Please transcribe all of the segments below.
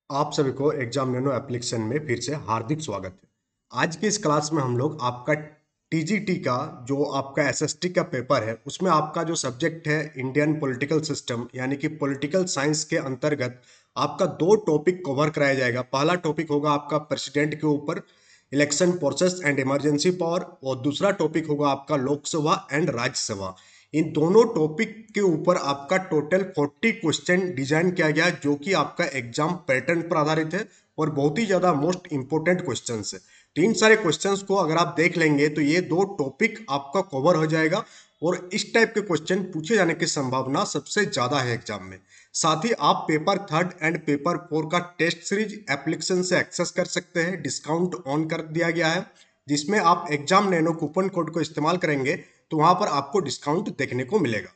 आप सभी को एग्जाम नैनो एप्लीकेशन में फिर से हार्दिक स्वागत है। आज की इस क्लास में हम लोग आपका टीजीटी का जो आपका एसएसटी का पेपर है उसमें आपका जो सब्जेक्ट है इंडियन पॉलिटिकल सिस्टम यानी कि पॉलिटिकल साइंस के अंतर्गत आपका दो टॉपिक कवर कराया जाएगा। पहला टॉपिक होगा आपका प्रेसिडेंट के ऊपर election process and emergency power और दूसरा टॉपिक होगा आपका लोकसभा एंड राज्यसभा। इन दोनों टॉपिक के ऊपर आपका टोटल 40 क्वेश्चन डिजाइन किया गया है जो कि आपका एग्जाम पैटर्न पर आधारित है और बहुत ही ज्यादा मोस्ट इंपोर्टेंट क्वेश्चंस है। तीन सारे क्वेश्चंस को अगर आप देख लेंगे तो ये दो टॉपिक आपका कवर हो जाएगा और इस टाइप के क्वेश्चन पूछे जाने की संभावना सबसे ज्यादा है एग्जाम में। साथ ही आप paper third and paper four का टेस्ट सीरीज एप्लीकेशन से एक्सेस कर सकते हैं। डिस्काउंट ऑन कर दिया गया है जिसमें आप एग्जाम नैनो कूपन कोड को इस्तेमाल करेंगे तो वहां पर आपको डिस्काउंट देखने को मिलेगा।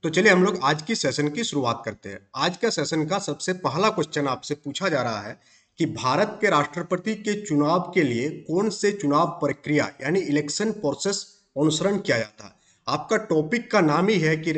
तो चलिए हम लोग आज की सेशन की शुरुआत करते हैं। आज का सेशन का सबसे पहला क्वेश्चन आपसे पूछा जा रहा है कि भारत के राष्ट्रपति के चुनाव के लिए कौन से चुनाव प्रक्रिया यानी इलेक्शन प्रोसेस अनुसरण किया जाता है। आपका टॉपिक का नाम ही है कि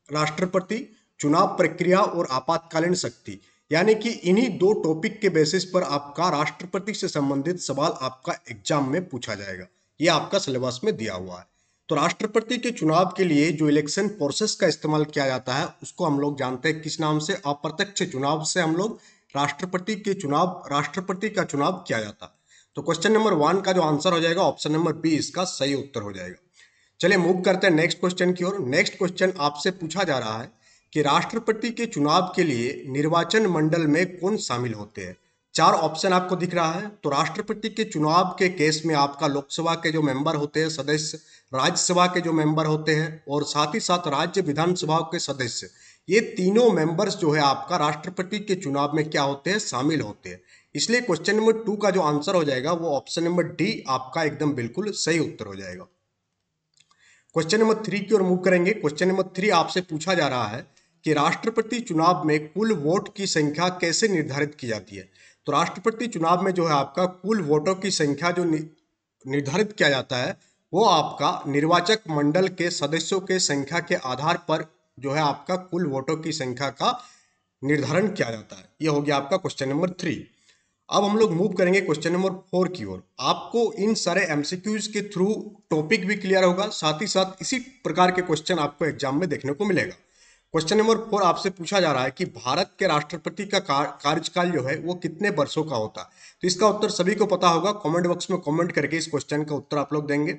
राष्ट्रपति चुनाव प्रक्रिया और आपातकालीन शक्ति, यानी कि इन्हीं दो टॉपिक के बेसिस पर आपका राष्ट्रपति से संबंधित सवाल आपका एग्जाम में पूछा जाएगा। ये आपका सिलेबस में दिया हुआ है। तो राष्ट्रपति के चुनाव के लिए जो इलेक्शन प्रोसेस का इस्तेमाल किया जाता है उसको हम लोग जानते हैं किस नाम से, अप्रत्यक्ष चुनाव से हम लोग राष्ट्रपति का चुनाव किया जाता है। तो क्वेश्चन नंबर 1 का जो आंसर हो जाएगा ऑप्शन नंबर बी इसका सही उत्तर हो जाएगा। चलिए मूव करते हैं नेक्स्ट क्वेश्चन की ओर। नेक्स्ट क्वेश्चन आपसे पूछा जा रहा है कि राष्ट्रपति के चुनाव के लिए निर्वाचन मंडल में कौन शामिल होते हैं। चार ऑप्शन आपको दिख रहा है। तो राष्ट्रपति के चुनाव के केस में आपका लोकसभा के जो मेंबर होते हैं सदस्य, राज्यसभा के जो मेंबर होते हैं और साथ ही साथ राज्य विधानसभा के सदस्य, ये तीनों मेंबर्स जो है आपका राष्ट्रपति के चुनाव में क्या होते हैं, शामिल होते हैं। इसलिए क्वेश्चन नंबर 2 का जो आंसर हो जाएगा वो ऑप्शन नंबर डी आपका एकदम बिल्कुल सही उत्तर हो जाएगा। क्वेश्चन नंबर 3 की ओर मूव करेंगे। क्वेश्चन नंबर 3 आपसे पूछा जा रहा है कि राष्ट्रपति चुनाव में कुल वोट की संख्या कैसे निर्धारित की जाती है। तो राष्ट्रपति चुनाव में जो है आपका कुल वोटों की संख्या जो निर्धारित किया जाता है वो आपका निर्वाचक मंडल के सदस्यों के संख्या के आधार पर जो है आपका कुल वोटों की संख्या का निर्धारण किया जाता है। यह हो गया आपका क्वेश्चन नंबर 3। अब हम लोग मूव करेंगे क्वेश्चन नंबर 4 की ओर। आपको इन सारे एमसीक्यूज के थ्रू टॉपिक भी क्लियर होगा, साथ ही साथ इसी प्रकार के क्वेश्चन आपको एग्जाम में देखने को मिलेगा। क्वेश्चन नंबर 4 आपसे पूछा जा रहा है कि भारत के राष्ट्रपति का कार्यकाल जो है वो कितने वर्षों का होता है। तो इसका उत्तर सभी को पता होगा, कमेंट बॉक्स में कमेंट करके इस क्वेश्चन का उत्तर आप लोग देंगे।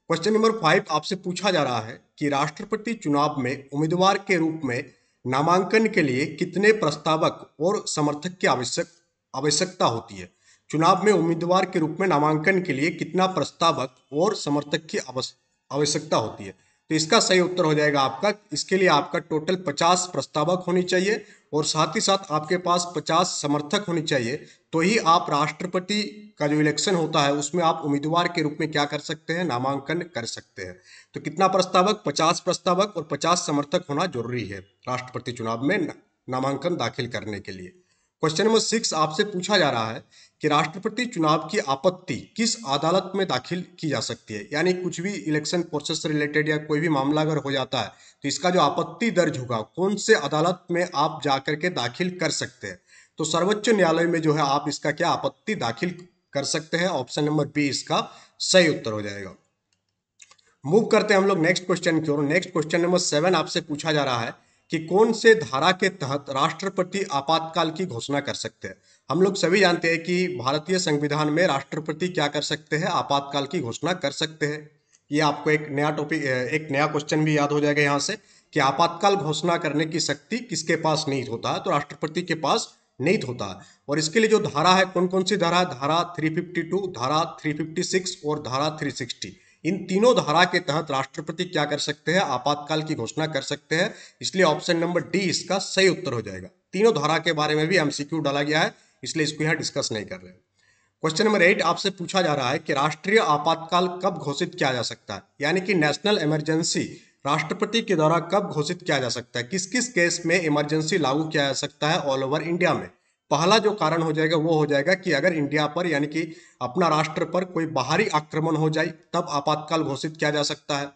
क्वेश्चन नंबर 5 आपसे पूछा जा रहा है कि राष्ट्रपति चुनाव में उम्मीदवार के रूप में नामांकन के लिए कितने प्रस्तावक और समर्थक की आवश्यकता होती है। चुनाव में उम्मीदवार के रूप में नामांकन के लिए कितना प्रस्तावक और समर्थक की आवश्यकता होती है। तो इसका सही उत्तर हो जाएगा आपका, इसके लिए आपका टोटल 50 प्रस्तावक होनी चाहिए और साथ ही साथ आपके पास 50 समर्थक होनी चाहिए। तो ही आप राष्ट्रपति का जो इलेक्शन होता है उसमें आप उम्मीदवार के रूप में क्या कर सकते हैं, नामांकन कर सकते हैं। तो कितना प्रस्तावक, 50 प्रस्तावक और 50 समर्थक होना जरूरी है राष्ट्रपति चुनाव में नामांकन दाखिल करने के लिए। क्वेश्चन नंबर 6 आपसे पूछा जा रहा है कि राष्ट्रपति चुनाव की आपत्ति किस अदालत में दाखिल की जा सकती है। यानी कुछ भी इलेक्शन प्रोसेस से रिलेटेड या कोई भी मामला अगर हो जाता है तो इसका जो आपत्ति दर्ज होगा कौन से अदालत में आप जाकर के दाखिल कर सकते हैं। तो सर्वोच्च न्यायालय में जो है आप इसका क्या आपत्ति दाखिल कर सकते हैं। ऑप्शन नंबर बी इसका सही उत्तर हो जाएगा। मूव करते हैं हम लोग नेक्स्ट क्वेश्चन की ओर। नेक्स्ट क्वेश्चन नंबर 7 आपसे पूछा जा रहा है कि कौन से धारा के तहत राष्ट्रपति आपातकाल की घोषणा कर सकते हैं। हम लोग सभी जानते हैं कि भारतीय संविधान में राष्ट्रपति क्या कर सकते हैं, आपातकाल की घोषणा कर सकते हैं। ये आपको एक नया टॉपिक, एक नया क्वेश्चन भी याद हो जाएगा यहाँ से कि आपातकाल घोषणा करने की शक्ति किसके पास नहीं होता है, तो राष्ट्रपति के पास नहीं होता है। और इसके लिए जो धारा है, कौन कौन सी धारा है, धारा 352, धारा 356 और धारा 360, इन तीनों धारा के तहत राष्ट्रपति क्या कर सकते हैं, आपातकाल की घोषणा कर सकते हैं। इसलिए ऑप्शन नंबर डी इसका सही उत्तर हो जाएगा। तीनों धारा के बारे में भी एमसीक्यू डाला गया है, इसलिए इसको यहाँ डिस्कस नहीं कर रहे हैं। क्वेश्चन नंबर 8 आपसे पूछा जा रहा है कि राष्ट्रीय आपातकाल कब घोषित किया जा सकता है, यानी कि नेशनल इमरजेंसी राष्ट्रपति के द्वारा कब घोषित किया जा सकता है, किस किस केस में इमरजेंसी लागू किया जा सकता है ऑल ओवर इंडिया में। पहला जो कारण हो जाएगा वो हो जाएगा कि अगर इंडिया पर यानी कि अपना राष्ट्र पर कोई बाहरी आक्रमण हो जाए तब आपातकाल घोषित किया जा सकता है।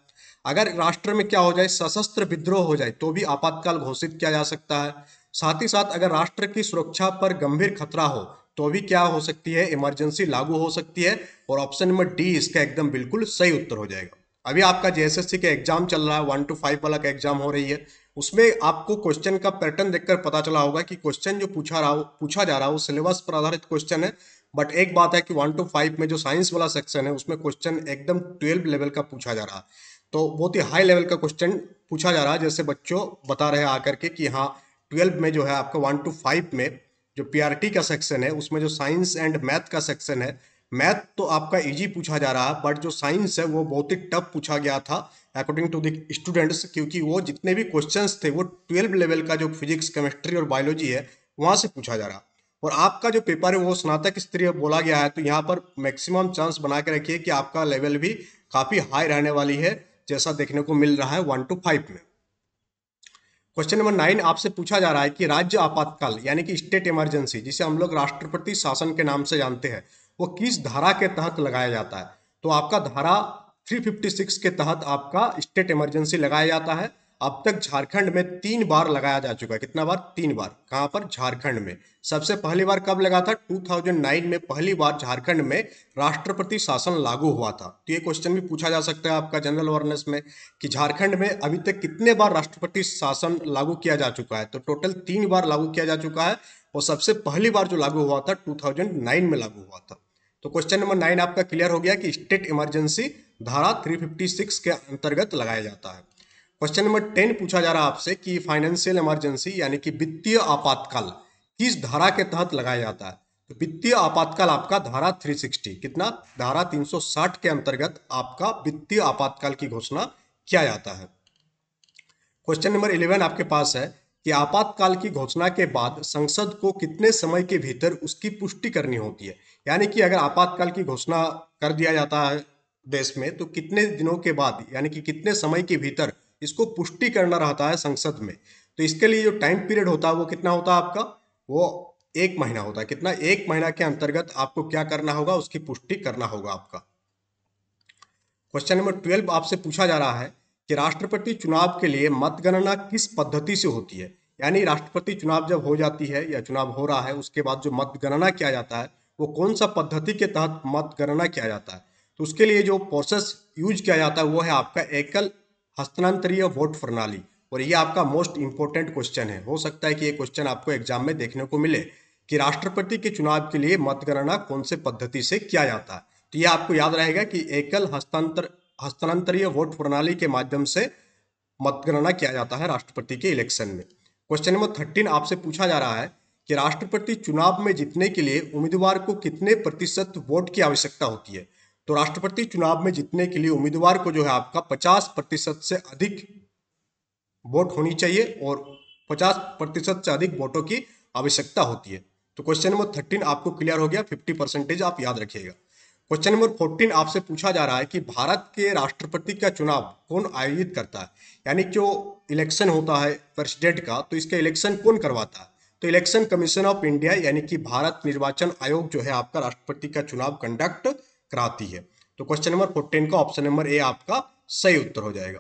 अगर राष्ट्र में क्या हो जाए, सशस्त्र विद्रोह हो जाए तो भी आपातकाल घोषित किया जा सकता है। साथ ही साथ अगर राष्ट्र की सुरक्षा पर गंभीर खतरा हो तो भी क्या हो सकती है, इमरजेंसी लागू हो सकती है। और ऑप्शन नंबर डी इसका एकदम बिल्कुल सही उत्तर हो जाएगा। अभी आपका जेएसएससी का एग्जाम चल रहा है, 1 to 5 वाला का एग्जाम हो रही है। उसमें आपको क्वेश्चन का पैटर्न देखकर पता चला होगा कि क्वेश्चन जो पूछा जा रहा है वो सिलेबस पर आधारित क्वेश्चन है। बट एक बात है कि 1 to 5 में जो साइंस वाला सेक्शन है उसमें क्वेश्चन एकदम 12 लेवल का पूछा जा रहा है। तो बहुत ही हाई लेवल का क्वेश्चन पूछा जा रहा है, जैसे बच्चों बता रहे हैं आकर के कि हाँ 12 में जो है आपका 1 to 5 में जो पीआरटी का सेक्शन है उसमें जो साइंस एंड मैथ का सेक्शन है, मैथ तो आपका इजी पूछा जा रहा है, बट जो साइंस है वो बहुत ही टफ पूछा गया था अकॉर्डिंग टू द स्टूडेंट्स, क्योंकि वो जितने भी क्वेश्चंस थे वो 12 लेवल का जो फिजिक्स केमिस्ट्री और बायोलॉजी है वहां से पूछा जा रहा। और आपका जो पेपर है वो स्नातक स्तरीय बोला गया है, तो यहाँ पर मैक्सिमम चांस बना के रखिए कि आपका लेवल भी काफी हाई रहने वाली है, जैसा देखने को मिल रहा है 1 to 5 में। क्वेश्चन नंबर 9 आपसे पूछा जा रहा है कि राज्य आपातकाल यानी कि स्टेट इमरजेंसी, जिसे हम लोग राष्ट्रपति शासन के नाम से जानते हैं, वो किस धारा के तहत लगाया जाता है। तो आपका धारा 356 के तहत आपका स्टेट इमरजेंसी लगाया जाता है। अब तक झारखंड में 3 बार लगाया जा चुका है। कितना बार? 3 बार। कहां पर? झारखंड में। सबसे पहली बार कब लगा था? 2009 में पहली बार झारखंड में राष्ट्रपति शासन लागू हुआ था। तो ये क्वेश्चन भी पूछा जा सकता है आपका जनरल अवेयरनेस में कि झारखंड में अभी तक कितने बार राष्ट्रपति शासन लागू किया जा चुका है। तो टोटल 3 बार लागू किया जा चुका है और सबसे पहली बार जो लागू हुआ था 2009 में लागू हुआ था। तो क्वेश्चन नंबर 9 आपका क्लियर हो गया कि स्टेट इमरजेंसी धारा 356 के अंतर्गत लगाया जाता है। क्वेश्चन नंबर 10 पूछा जा रहा है आपसे कि फाइनेंशियल इमरजेंसी यानी कि वित्तीय आपातकाल किस धारा के तहत लगाया जाता है। तो वित्तीय आपातकाल आपका धारा 360, कितना? धारा 360 के अंतर्गत आपका वित्तीय आपातकाल की घोषणा किया जाता है। क्वेश्चन नंबर 11 आपके पास है कि आपातकाल की घोषणा के बाद संसद को कितने समय के भीतर उसकी पुष्टि करनी होती है। यानी कि अगर आपातकाल की घोषणा कर दिया जाता है देश में तो कितने दिनों के बाद यानी कि कितने समय के भीतर इसको पुष्टि करना रहता है संसद में। तो इसके लिए जो टाइम पीरियड होता है वो कितना होता है आपका? वो 1 महीना होता है। कितना? 1 महीना के अंतर्गत आपको क्या करना होगा? उसकी पुष्टि करना होगा आपका। क्वेश्चन नंबर 12 आपसे पूछा जा रहा है कि राष्ट्रपति चुनाव के लिए मतगणना किस पद्धति से होती है। यानी राष्ट्रपति चुनाव जब हो जाती है या चुनाव हो रहा है उसके बाद जो मतगणना किया जाता है वो कौन सा पद्धति के तहत मतगणना किया जाता है। तो उसके लिए जो प्रोसेस यूज किया जाता है वो है आपका एकल हस्तांतरीय वोट प्रणाली। और ये आपका मोस्ट इंपोर्टेंट क्वेश्चन है। हो सकता है कि ये क्वेश्चन आपको एग्जाम में देखने को मिले कि राष्ट्रपति के चुनाव के लिए मतगणना कौन से पद्धति से किया जाता है। तो ये आपको याद रहेगा कि एकल हस्तांतरीय वोट प्रणाली के माध्यम से मतगणना किया जाता है राष्ट्रपति के इलेक्शन में। क्वेश्चन नंबर 13 आपसे पूछा जा रहा है कि राष्ट्रपति चुनाव में जीतने के लिए उम्मीदवार को कितने प्रतिशत वोट की आवश्यकता होती है। तो राष्ट्रपति चुनाव में जीतने के लिए उम्मीदवार को जो है आपका 50% से अधिक वोट होनी चाहिए और 50% से अधिक वोटों की आवश्यकता होती है। तो क्वेश्चन नंबर 13 आपको क्लियर हो गया। 50% आप याद रखिएगा। क्वेश्चन नंबर 14 आपसे पूछा जा रहा है कि भारत के राष्ट्रपति का चुनाव कौन आयोजित करता है। यानी जो इलेक्शन होता है प्रेसिडेंट का तो इसका इलेक्शन कौन करवाता है। तो इलेक्शन कमीशन ऑफ इंडिया यानी कि भारत निर्वाचन आयोग जो है आपका राष्ट्रपति का चुनाव कंडक्ट कराती है। तो क्वेश्चन नंबर 14 का ऑप्शन नंबर ए आपका सही उत्तर हो जाएगा।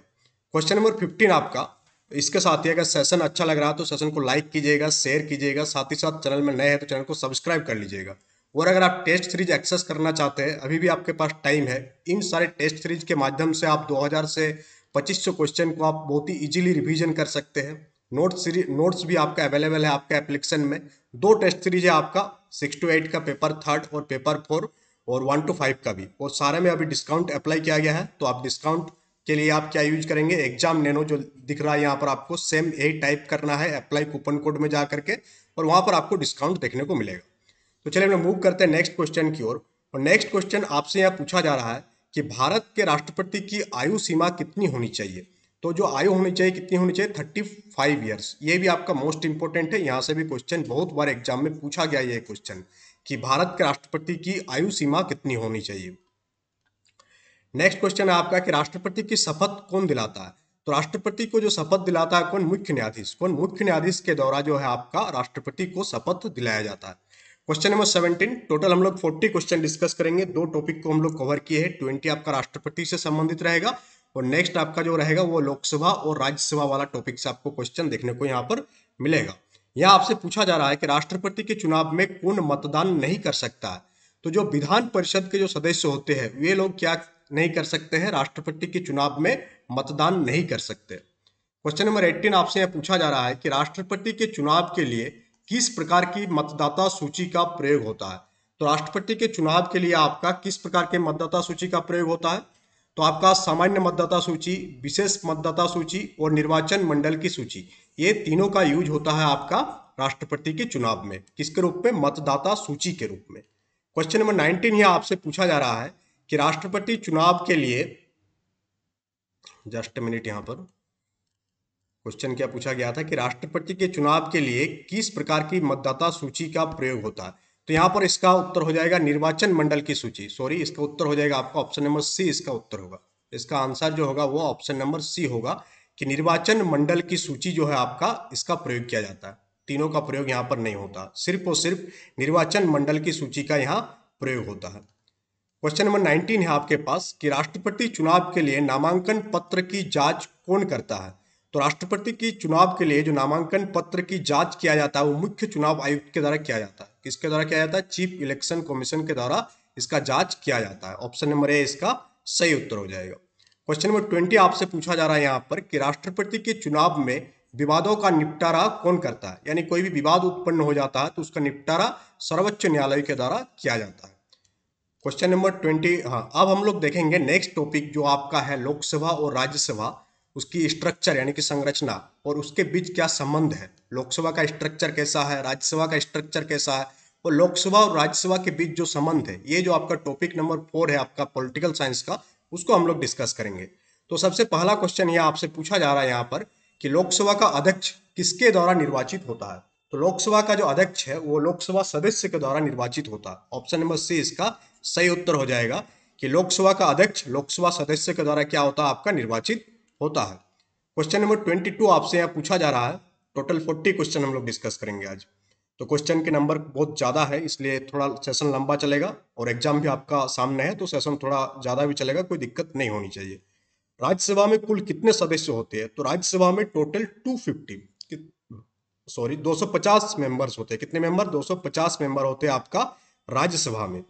क्वेश्चन नंबर 15 आपका, इसके साथ ही अगर सेशन अच्छा लग रहा है तो सेशन को लाइक कीजिएगा, शेयर कीजिएगा, साथ ही साथ चैनल में नए हैं तो चैनल को सब्सक्राइब कर लीजिएगा। और अगर आप टेस्ट सीरीज एक्सेस करना चाहते हैं अभी भी आपके पास टाइम है। इन सारे टेस्ट सीरीज के माध्यम से आप 2000 से 2500 क्वेश्चन को आप बहुत ही इजीली रिवीजन कर सकते हैं। नोट्स भी आपका अवेलेबल है आपके एप्लीकेशन में। 2 टेस्ट सीरीज है आपका, 6 to 8 का पेपर 3 और पेपर 4 और 1 to 5 का भी। और सारे में अभी डिस्काउंट अप्लाई किया गया है। तो आप डिस्काउंट के लिए आप क्या यूज करेंगे? एग्जाम नैनो जो दिख रहा है यहाँ पर आपको सेम यही टाइप करना है अप्लाई कूपन कोड में जा करके और वहां पर आपको डिस्काउंट देखने को मिलेगा। तो चलिए हम मूव करते हैं नेक्स्ट क्वेश्चन की ओर। और नेक्स्ट क्वेश्चन आपसे यहाँ पूछा जा रहा है कि भारत के राष्ट्रपति की आयु सीमा कितनी होनी चाहिए। तो जो आयु होनी चाहिए कितनी होनी चाहिए? 35 ईयर्स। ये भी आपका मोस्ट इंपोर्टेंट है। यहाँ से भी क्वेश्चन बहुत बार एग्जाम में पूछा गया ये क्वेश्चन कि भारत के राष्ट्रपति की आयु सीमा कितनी होनी चाहिए। नेक्स्ट क्वेश्चन है आपका कि राष्ट्रपति की शपथ कौन दिलाता है। तो राष्ट्रपति को जो शपथ दिलाता है कौन? मुख्य न्यायाधीश। कौन? मुख्य न्यायाधीश के द्वारा जो है आपका राष्ट्रपति को शपथ दिलाया जाता है। क्वेश्चन नंबर 17, टोटल हम लोग 40 क्वेश्चन डिस्कस करेंगे। 2 टॉपिक को हम लोग कवर किए हैं। 20 आपका राष्ट्रपति से संबंधित रहेगा और नेक्स्ट आपका जो रहेगा वो लोकसभा और राज्यसभा वाला टॉपिक से आपको क्वेश्चन देखने को यहाँ पर मिलेगा। यहाँ आपसे पूछा जा रहा है कि राष्ट्रपति के चुनाव में कौन मतदान नहीं कर सकता है। तो जो विधान परिषद के जो सदस्य होते हैं वे लोग क्या नहीं कर सकते हैं, राष्ट्रपति के चुनाव में मतदान नहीं कर सकते। क्वेश्चन नंबर 18 आपसे यह पूछा जा रहा है कि राष्ट्रपति के चुनाव के लिए किस प्रकार की मतदाता सूची का प्रयोग होता है। तो राष्ट्रपति के चुनाव के लिए आपका किस प्रकार के मतदाता सूची का प्रयोग होता है। तो आपका सामान्य मतदाता सूची, विशेष मतदाता सूची और निर्वाचन मंडल की सूची, ये तीनों का यूज होता है आपका राष्ट्रपति के चुनाव में। किसके रूप में? मतदाता सूची के रूप में। क्वेश्चन नंबर 19 यहाँ आपसे पूछा जा रहा है कि राष्ट्रपति चुनाव के लिए, जस्ट मिनट, यहाँ पर क्वेश्चन क्या पूछा गया था कि राष्ट्रपति के चुनाव के लिए किस प्रकार की मतदाता सूची का प्रयोग होता है। तो यहाँ पर इसका उत्तर हो जाएगा निर्वाचन मंडल की सूची। सॉरी, इसका उत्तर हो जाएगा आपका ऑप्शन नंबर सी, इसका उत्तर होगा। इसका आंसर जो होगा वो ऑप्शन नंबर सी होगा कि निर्वाचन मंडल की सूची जो है आपका, इसका प्रयोग किया जाता है। तीनों का प्रयोग यहाँ पर नहीं होता, सिर्फ और सिर्फ निर्वाचन मंडल की सूची का यहाँ प्रयोग होता है। क्वेश्चन नंबर 19 है आपके पास कि राष्ट्रपति चुनाव के लिए नामांकन पत्र की जांच कौन करता है। तो राष्ट्रपति की चुनाव के लिए जो नामांकन पत्र की जांच किया जाता है वो मुख्य चुनाव आयुक्त के द्वारा किया जाता है। किसके द्वारा किया जाता है? चीफ इलेक्शन कमीशन के द्वारा इसका जांच किया जाता है। ऑप्शन नंबर ए इसका सही उत्तर हो जाएगा। क्वेश्चन नंबर 20 आपसे पूछा जा रहा है यहाँ पर कि राष्ट्रपति के चुनाव में विवादों का निपटारा कौन करता है। यानी कोई भी विवाद उत्पन्न हो जाता है तो उसका निपटारा सर्वोच्च न्यायालय के द्वारा किया जाता है। क्वेश्चन नंबर 20, हाँ, अब हम लोग देखेंगे नेक्स्ट टॉपिक जो आपका है लोकसभा और राज्यसभा, उसकी स्ट्रक्चर यानी कि संरचना और उसके बीच क्या संबंध है। लोकसभा का स्ट्रक्चर कैसा है, राज्यसभा का स्ट्रक्चर कैसा है, और लोकसभा और राज्यसभा के बीच जो संबंध है, ये जो आपका टॉपिक नंबर 4 है आपका पॉलिटिकल साइंस का, उसको हम लोग डिस्कस करेंगे। तो सबसे पहला क्वेश्चन यह आपसे पूछा जा रहा है यहाँ पर कि लोकसभा का अध्यक्ष किसके द्वारा निर्वाचित होता है। तो लोकसभा का जो अध्यक्ष है वो लोकसभा सदस्य के द्वारा निर्वाचित होता है। ऑप्शन नंबर सी इसका सही उत्तर हो जाएगा कि लोकसभा का अध्यक्ष लोकसभा सदस्य के द्वारा क्या होता है? आपका निर्वाचित होता है। क्वेश्चन नंबर 22 आपसे यहाँ पूछा जा रहा है। टोटल 40 क्वेश्चन हम लोग डिस्कस करेंगे आज। तो क्वेश्चन के नंबर बहुत ज़्यादा है इसलिए थोड़ा सेशन लंबा चलेगा, और एग्जाम भी आपका सामने है तो सेशन थोड़ा ज़्यादा भी चलेगा, कोई दिक्कत नहीं होनी चाहिए। राज्यसभा में कुल कितने सदस्य होते हैं। तो राज्यसभा में टोटल 250 मेंबर्स होते हैं। कितने मेंबर? 250 मेंबर होते हैं आपका राज्यसभा में।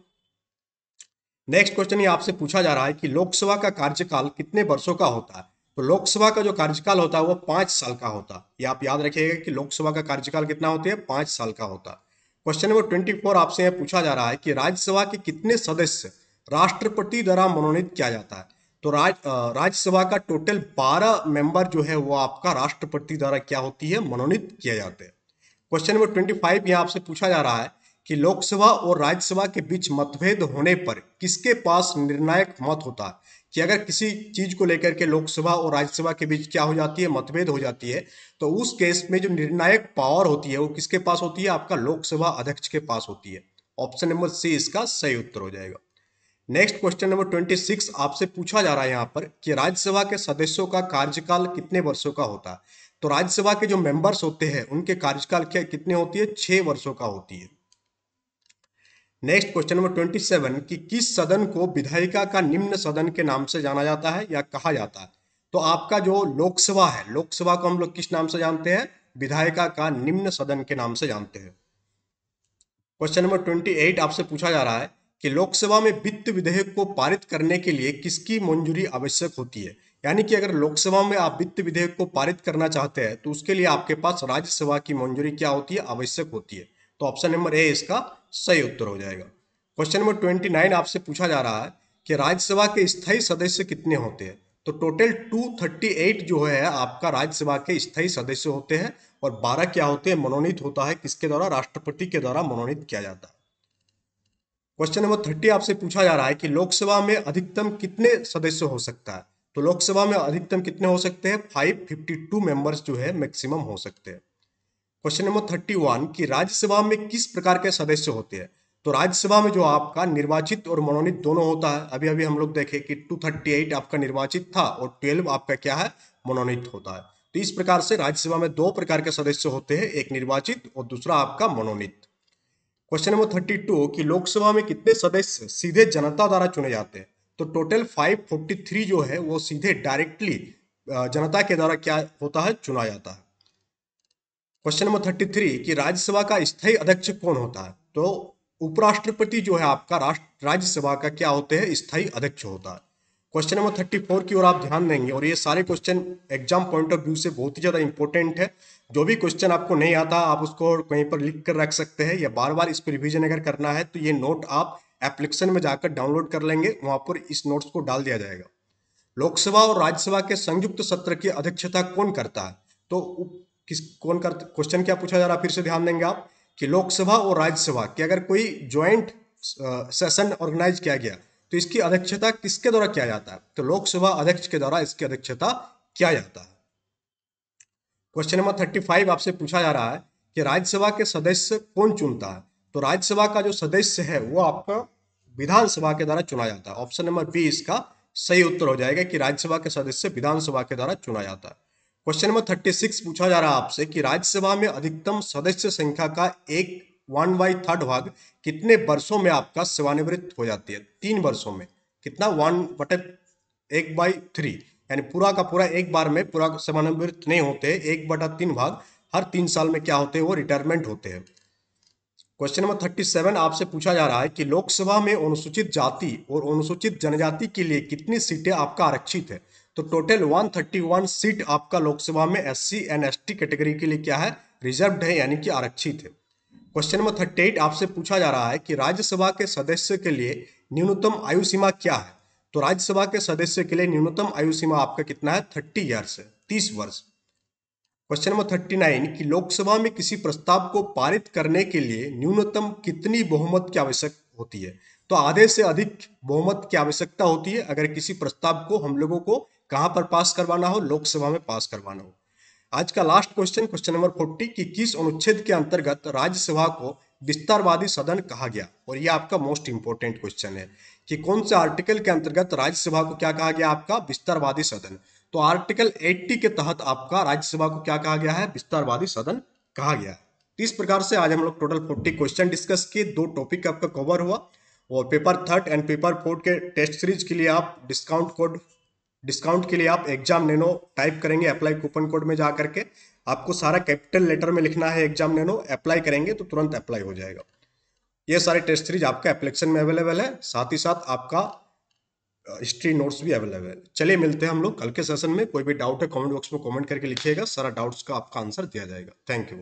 नेक्स्ट क्वेश्चन ये आपसे पूछा जा रहा है कि लोकसभा का कार्यकाल कितने वर्षों का होता है। तो लोकसभा का जो कार्यकाल होता है वो 5 साल का होता है। ये आप याद रखिएगा कि लोकसभा का कार्यकाल कितना होता है? 5 साल का होता है। क्वेश्चन नंबर 24 आपसे यह पूछा जा रहा है कि राज्यसभा के कितने सदस्य राष्ट्रपति द्वारा मनोनीत किया जाता है। तो राज्यसभा का टोटल 12 मेंबर जो है वो आपका राष्ट्रपति द्वारा क्या होती है? मनोनीत किए जाते हैं। क्वेश्चन नंबर 25 यहाँ आपसे पूछा जा रहा है कि लोकसभा और राज्यसभा के बीच मतभेद होने पर किसके पास निर्णायक मत होता है। कि अगर किसी चीज को लेकर के लोकसभा और राज्यसभा के बीच क्या हो जाती है? मतभेद हो जाती है, तो उस केस में जो निर्णायक पावर होती है वो किसके पास होती है? आपका लोकसभा अध्यक्ष के पास होती है। ऑप्शन नंबर सी इसका सही उत्तर हो जाएगा। नेक्स्ट क्वेश्चन नंबर 26 आपसे पूछा जा रहा है यहाँ पर कि राज्यसभा के सदस्यों का कार्यकाल कितने वर्षों का होता है। तो राज्यसभा के जो मेंबर्स होते हैं उनके कार्यकाल क्या कितने होती है? 6 वर्षों का होती है। नेक्स्ट क्वेश्चन नंबर 27 कि किस सदन को विधायिका का निम्न सदन के नाम से जाना जाता है या कहा जाता है। तो आपका जो लोकसभा है, लोकसभा को हम लोग किस नाम से जानते हैं? विधायिका का निम्न सदन के नाम से जानते हैं। क्वेश्चन नंबर 28 आपसे पूछा जा रहा है कि लोकसभा में वित्त विधेयक को पारित करने के लिए किसकी मंजूरी आवश्यक होती है। यानी कि अगर लोकसभा में आप वित्त विधेयक को पारित करना चाहते हैं तो उसके लिए आपके पास राज्यसभा की मंजूरी क्या होती है? आवश्यक होती है। तो ऑप्शन नंबर ए इसका सही उत्तर हो जाएगा। क्वेश्चन नंबर 29 आपसे पूछा जा रहा है कि राज्यसभा के स्थायी सदस्य कितने होते हैं। तो टोटल 238 जो है आपका राज्यसभा के स्थायी सदस्य होते हैं, और 12 क्या होते हैं? मनोनीत होता है। किसके द्वारा? राष्ट्रपति के द्वारा मनोनीत किया जाता है। क्वेश्चन नंबर 30 आपसे पूछा जा रहा है कि लोकसभा में अधिकतम कितने सदस्य हो सकता है। तो लोकसभा में अधिकतम कितने हो सकते हैं? 552 मेंबर्स जो है मैक्सिमम हो सकते हैं। क्वेश्चन नंबर 31 कि राज्यसभा में किस प्रकार के सदस्य होते हैं। तो राज्यसभा में जो आपका निर्वाचित और मनोनीत दोनों होता है। अभी अभी हम लोग देखे कि 238 आपका निर्वाचित था और 12 आपका क्या है? मनोनीत होता है। तो इस प्रकार से राज्यसभा में 2 प्रकार के सदस्य होते हैं, एक निर्वाचित और दूसरा आपका मनोनीत। क्वेश्चन नंबर 32 कि लोकसभा में कितने सदस्य सीधे जनता द्वारा चुने जाते हैं। तो टोटल 543 जो है वो सीधे डायरेक्टली जनता के द्वारा क्या होता है? चुना जाता है। क्वेश्चन नंबर 33 कि राज्यसभा का स्थायी अध्यक्ष कौन होता है? तो उपराष्ट्रपति जो है आपका राष्ट्र राज्यसभा का क्या होते हैं? स्थायी अध्यक्ष होता है। क्वेश्चन नंबर 34 की ओर आप ध्यान देंगे और ये सारे question exam point of view से बहुत ही ज्यादा इंपॉर्टेंट है। जो भी क्वेश्चन आपको नहीं आता आप उसको कहीं पर लिख कर रख सकते हैं या बार बार इस पर रिविजन अगर करना है तो ये नोट आप एप्लीकेशन में जाकर डाउनलोड कर लेंगे, वहां पर इस नोट्स को डाल दिया जाएगा। लोकसभा और राज्यसभा के संयुक्त सत्र की अध्यक्षता कौन करता है? तो किस कौन कर क्वेश्चन क्या पूछा जा रहा है फिर से ध्यान देंगे आप कि लोकसभा और राज्यसभा की अगर कोई ज्वाइंट सेशन ऑर्गेनाइज किया गया तो इसकी अध्यक्षता किसके द्वारा किया जाता है? तो लोकसभा अध्यक्ष के द्वारा इसकी अध्यक्षता किया जाता है। क्वेश्चन नंबर 35 आपसे पूछा जा रहा है कि राज्यसभा के सदस्य कौन चुनता है? तो राज्यसभा का जो सदस्य है वो आपका विधानसभा के द्वारा चुना जाता है। ऑप्शन नंबर बी इसका सही उत्तर हो जाएगा कि राज्यसभा के सदस्य विधानसभा के द्वारा चुना जाता है। क्वेश्चन नंबर 36 पूछा जा रहा है आपसे कि राज्यसभा में अधिकतम सदस्य संख्या का एक 1/3 भाग कितने वर्षों में आपका सेवानिवृत्त हो जाती है? 3 वर्षों में। कितना? 1/3 यानी पूरा का पूरा एक बार में पूरा सेवानिवृत्त नहीं होते, 1/3 भाग हर 3 साल में क्या होते हैं? वो रिटायरमेंट होते हैं। क्वेश्चन नंबर 37 आपसे पूछा जा रहा है कि लोकसभा में अनुसूचित जाति और अनुसूचित जनजाति के लिए कितनी सीटें आपका आरक्षित है? तो टोटल 131 सीट आपका लोकसभा में SC एंड ST कैटेगरी के लिए क्या है? रिजर्व्ड है यानी कि आरक्षित है। क्वेश्चन नंबर 38 आपसे पूछा जा रहा है कि राज्यसभा के सदस्य के लिए न्यूनतम आयु सीमा क्या है? तो राज्यसभा के सदस्य के लिए न्यूनतम आयु सीमा आपका कितना है? 30 ईयर्स है, 30 वर्ष। क्वेश्चन नंबर 39 कि लोकसभा में किसी प्रस्ताव को पारित करने के लिए न्यूनतम कितनी बहुमत की आवश्यक होती है? तो आधे से अधिक बहुमत की आवश्यकता होती है अगर किसी प्रस्ताव को हम लोगों को कहां पर पास करवाना हो? लोकसभा में पास करवाना हो। आज का लास्ट क्वेश्चन, क्वेश्चन नंबर 40 कि किस अनुच्छेद के अंतर्गत राज्यसभा को विस्तारवादी सदन कहा गया? और यह आपका मोस्ट इंपोर्टेंट क्वेश्चन है कि कौन से आर्टिकल के अंतर्गत राज्यसभा को क्या कहा गया? आपका विस्तारवादी सदन। तो आर्टिकल 80 के तहत आपका राज्यसभा को क्या कहा गया है? विस्तारवादी सदन कहा गया है। इस प्रकार से आज हम लोग टोटल 40 क्वेश्चन डिस्कस किए, 2 टॉपिक आपका कवर हुआ। और पेपर 3 एंड पेपर 4 के टेस्ट सीरीज के लिए आप डिस्काउंट के लिए आप एग्जाम नैनो टाइप करेंगे अप्लाई कूपन कोड में जा करके, आपको सारा कैपिटल लेटर में लिखना है एग्जाम नैनो, अप्लाई करेंगे तो तुरंत अप्लाई हो जाएगा। ये सारे टेस्ट सीरीज आपका एप्लीकेशन में अवेलेबल है, साथ ही साथ आपका हिस्ट्री नोट्स भी अवेलेबल है। चलिए मिलते हैं हम लोग कल के सेशन में। कोई भी डाउट है कमेंट बॉक्स में कमेंट करके लिखिएगा, सारा डाउट्स का आपका आंसर दिया जाएगा। Thank you.